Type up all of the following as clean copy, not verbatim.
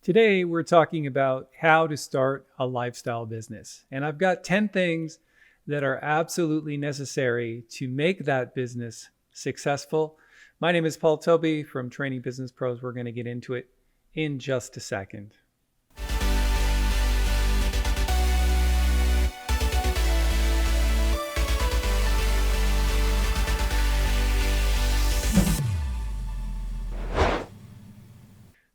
Today, we're talking about how to start a lifestyle business. And I've got 10 things that are absolutely necessary to make that business successful. My name is Paul Tobey from Training Business Pros. We're going to get into it in just a second.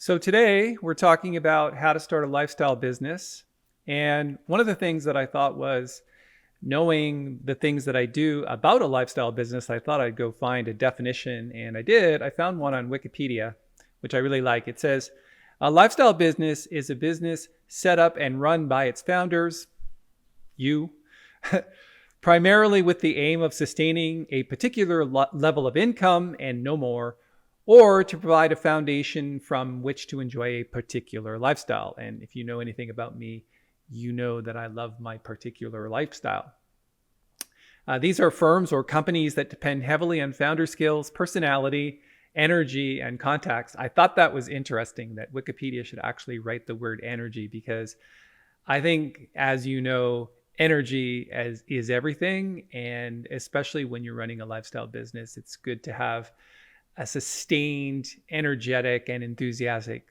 So today we're talking about how to start a lifestyle business. And one of the things that I thought was, knowing the things that I do about a lifestyle business, I thought I'd go find a definition, and I did. I found one on Wikipedia, which I really like. It says, a lifestyle business is a business set up and run by its founders, you, primarily with the aim of sustaining a particular level of income and no more, or to provide a foundation from which to enjoy a particular lifestyle. And if you know anything about me, you know that I love my particular lifestyle. These are firms or companies that depend heavily on founder skills, personality, energy, and contacts. I thought that was interesting that Wikipedia should actually write the word energy, because I think, as you know, energy is everything. And especially when you're running a lifestyle business, it's good to have a sustained, energetic, and enthusiastic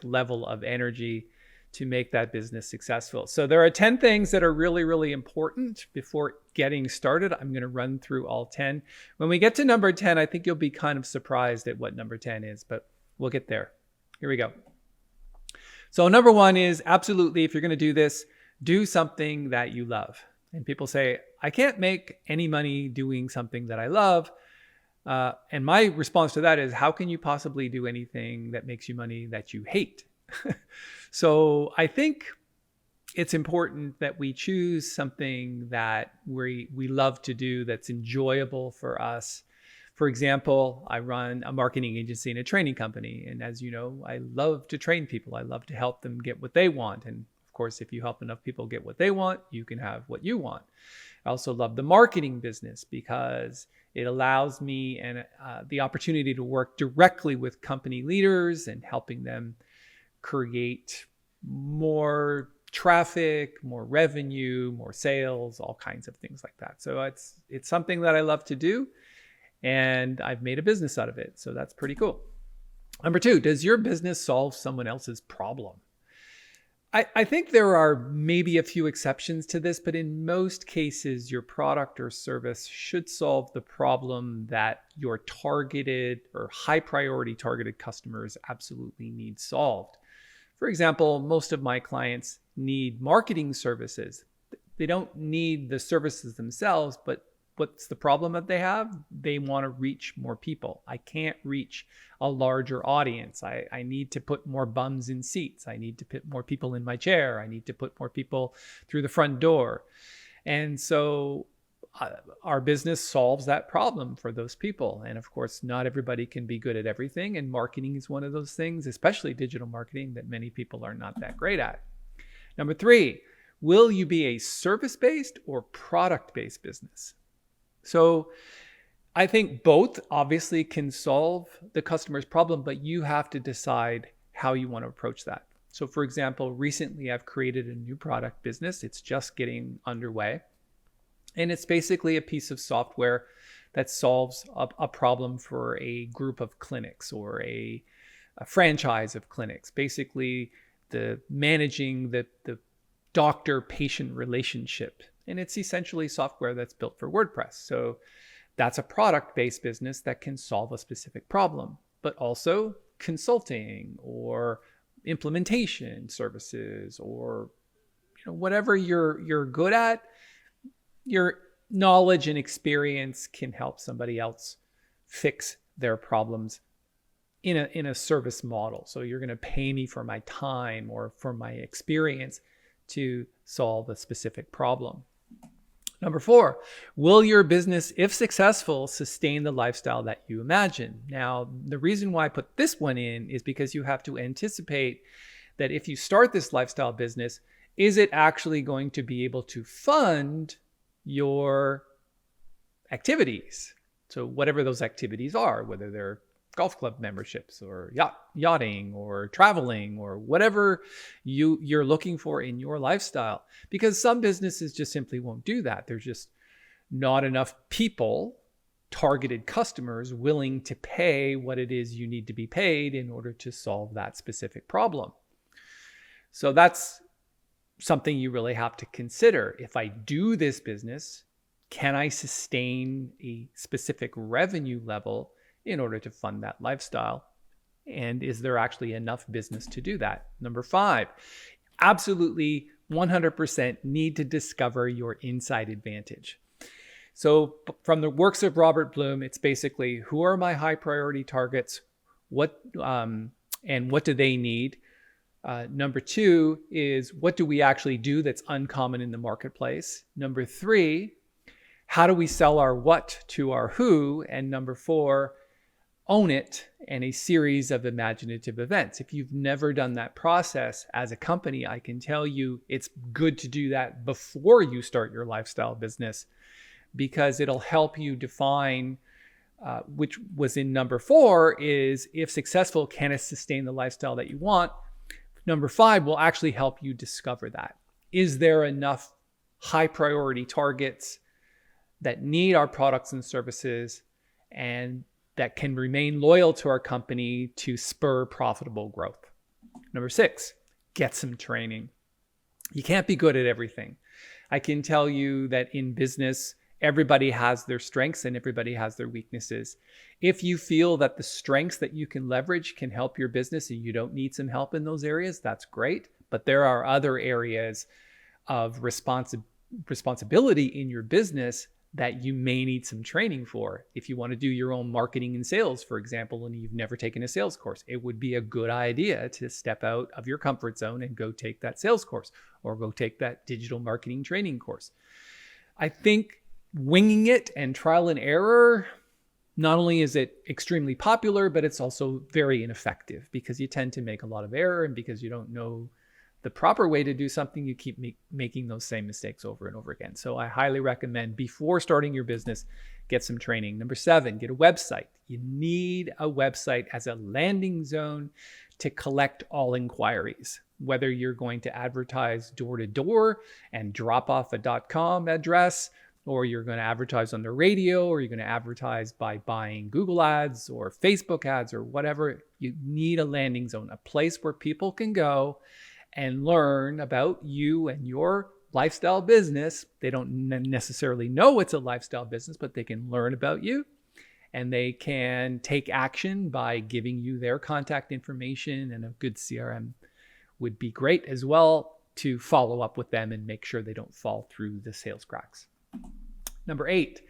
level of energy to make that business successful. So there are 10 things that are really, really important before getting started. I'm going to run through all 10. When we get to number 10, I think you'll be kind of surprised at what number 10 is, but we'll get there. Here we go. So number 1 is, absolutely, if you're going to do this, do something that you love. And people say, I can't make any money doing something that I love. And my response to that is, how can you possibly do anything that makes you money that you hate? So I think it's important that we choose something that we love to do, that's enjoyable for us. For example, I run a marketing agency and a training company. And as you know, I love to train people. I love to help them get what they want. And of course, if you help enough people get what they want, you can have what you want. I also love the marketing business because it allows me the opportunity to work directly with company leaders and helping them create more traffic, more revenue, more sales, all kinds of things like that. So it's something that I love to do, and I've made a business out of it. So that's pretty cool. Number 2, does your business solve someone else's problem? I think there are maybe a few exceptions to this, but in most cases, your product or service should solve the problem that your targeted or high priority targeted customers absolutely need solved. For example, most of my clients need marketing services. They don't need the services themselves, but what's the problem that they have? They want to reach more people. I can't reach a larger audience. I need to put more bums in seats. I need to put more people in my chair. I need to put more people through the front door. And so our business solves that problem for those people. And of course, not everybody can be good at everything. And marketing is one of those things, especially digital marketing, that many people are not that great at. Number 3, will you be a service-based or product-based business? So I think both obviously can solve the customer's problem, but you have to decide how you want to approach that. So for example, recently I've created a new product business. It's just getting underway. And it's basically a piece of software that solves a problem for a group of clinics or a franchise of clinics. Basically, managing the doctor-patient relationship. And it's essentially software that's built for WordPress. So that's a product-based business that can solve a specific problem, but also consulting or implementation services, or whatever you're good at. Your knowledge and experience can help somebody else fix their problems in a service model. So you're going to pay me for my time or for my experience to solve a specific problem. Number 4, will your business, if successful, sustain the lifestyle that you imagine? Now, the reason why I put this one in is because you have to anticipate that if you start this lifestyle business, is it actually going to be able to fund your activities? So whatever those activities are, whether they're golf club memberships or yachting or traveling or whatever you're looking for in your lifestyle. Because some businesses just simply won't do that. There's just not enough people, targeted customers, willing to pay what it is you need to be paid in order to solve that specific problem. So that's something you really have to consider. If I do this business, can I sustain a specific revenue level in order to fund that lifestyle? And is there actually enough business to do that? Number 5, absolutely 100% need to discover your inside advantage. So from the works of Robert Bloom, it's basically, who are my high priority targets? And what do they need? Number 2 is, what do we actually do that's uncommon in the marketplace? Number 3, how do we sell our what to our who? And number 4, own it, and a series of imaginative events. If you've never done that process as a company, I can tell you it's good to do that before you start your lifestyle business, because it'll help you define, which was in number 4, is, if successful, can it sustain the lifestyle that you want? Number 5 will actually help you discover that. Is there enough high priority targets that need our products and services and that can remain loyal to our company to spur profitable growth? Number 6, get some training. You can't be good at everything. I can tell you that in business, everybody has their strengths and everybody has their weaknesses. If you feel that the strengths that you can leverage can help your business and you don't need some help in those areas, that's great. But there are other areas of responsibility in your business that you may need some training for. If you want to do your own marketing and sales, for example, and you've never taken a sales course, it would be a good idea to step out of your comfort zone and go take that sales course or go take that digital marketing training course. I think winging it and trial and error, not only is it extremely popular, but it's also very ineffective, because you tend to make a lot of error, and because you don't know the proper way to do something, you keep making those same mistakes over and over again. So I highly recommend, before starting your business, get some training. Number 7, get a website. You need a website as a landing zone to collect all inquiries. Whether you're going to advertise door to door and drop off a .com address, or you're going to advertise on the radio, or you're going to advertise by buying Google ads or Facebook ads or whatever, you need a landing zone, a place where people can go and learn about you and your lifestyle business. They don't necessarily know it's a lifestyle business, but they can learn about you, and they can take action by giving you their contact information, and a good CRM would be great as well to follow up with them and make sure they don't fall through the sales cracks. Number 8,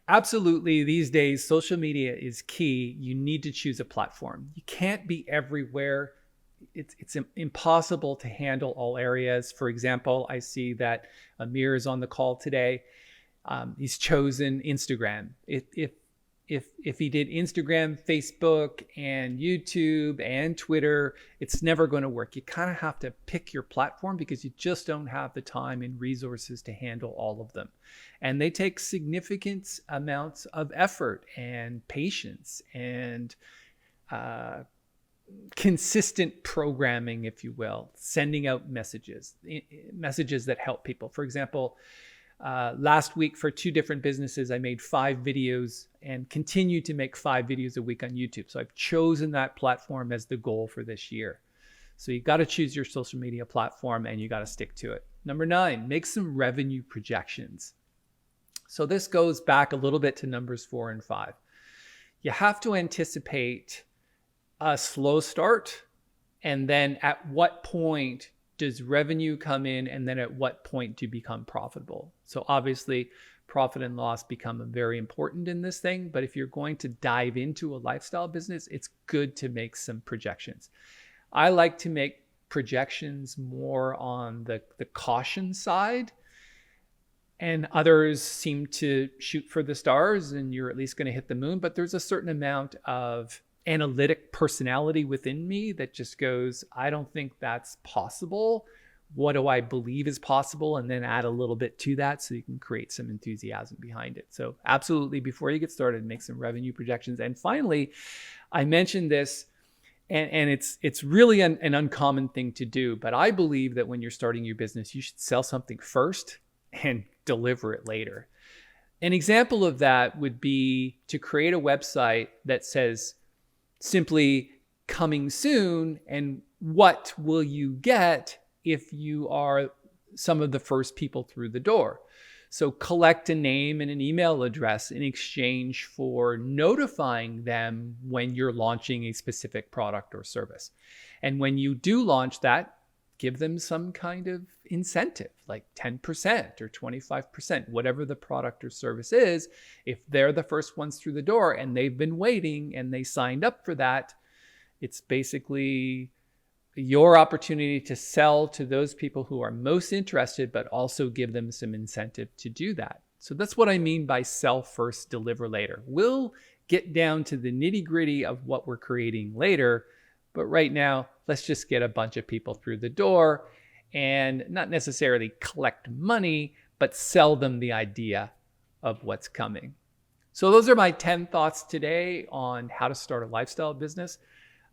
absolutely, these days, social media is key. You need to choose a platform. You can't be everywhere. It's impossible to handle all areas. For example, I see that Amir is on the call today. He's chosen Instagram. If he did Instagram, Facebook, and YouTube and Twitter, it's never going to work. You kind of have to pick your platform, because you just don't have the time and resources to handle all of them. And they take significant amounts of effort and patience and consistent programming, if you will, sending out messages that help people. For example, last week for 2 different businesses, I made 5 videos and continue to make 5 videos a week on YouTube. So I've chosen that platform as the goal for this year. So you got to choose your social media platform, and you got to stick to it. Number 9, make some revenue projections. So this goes back a little bit to numbers 4 and 5. You have to anticipate a slow start, and then at what point does revenue come in, and then at what point do you become profitable? So obviously, profit and loss become very important in this thing, but if you're going to dive into a lifestyle business, it's good to make some projections. I like to make projections more on the caution side, and others seem to shoot for the stars, and you're at least going to hit the moon, but there's a certain amount of analytic personality within me that just goes, I don't think that's possible. What do I believe is possible? And then add a little bit to that so you can create some enthusiasm behind it. So absolutely, before you get started, make some revenue projections. And finally, I mentioned this, and it's really an uncommon thing to do, but I believe that when you're starting your business, you should sell something first and deliver it later. An example of that would be to create a website that says simply coming soon, and what will you get if you are some of the first people through the door. So collect a name and an email address in exchange for notifying them when you're launching a specific product or service. And when you do launch that, give them some kind of incentive, like 10% or 25%, whatever the product or service is. If they're the first ones through the door and they've been waiting and they signed up for that, it's basically your opportunity to sell to those people who are most interested, but also give them some incentive to do that. So that's what I mean by sell first, deliver later. We'll get down to the nitty-gritty of what we're creating later, but right now, let's just get a bunch of people through the door and not necessarily collect money, but sell them the idea of what's coming. So those are my 10 thoughts today on how to start a lifestyle business.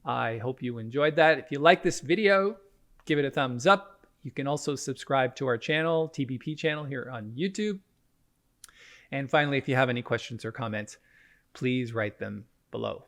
I hope you enjoyed that. If you like this video, give it a thumbs up. You can also subscribe to our channel, TBP channel here on YouTube. And finally, if you have any questions or comments, please write them below.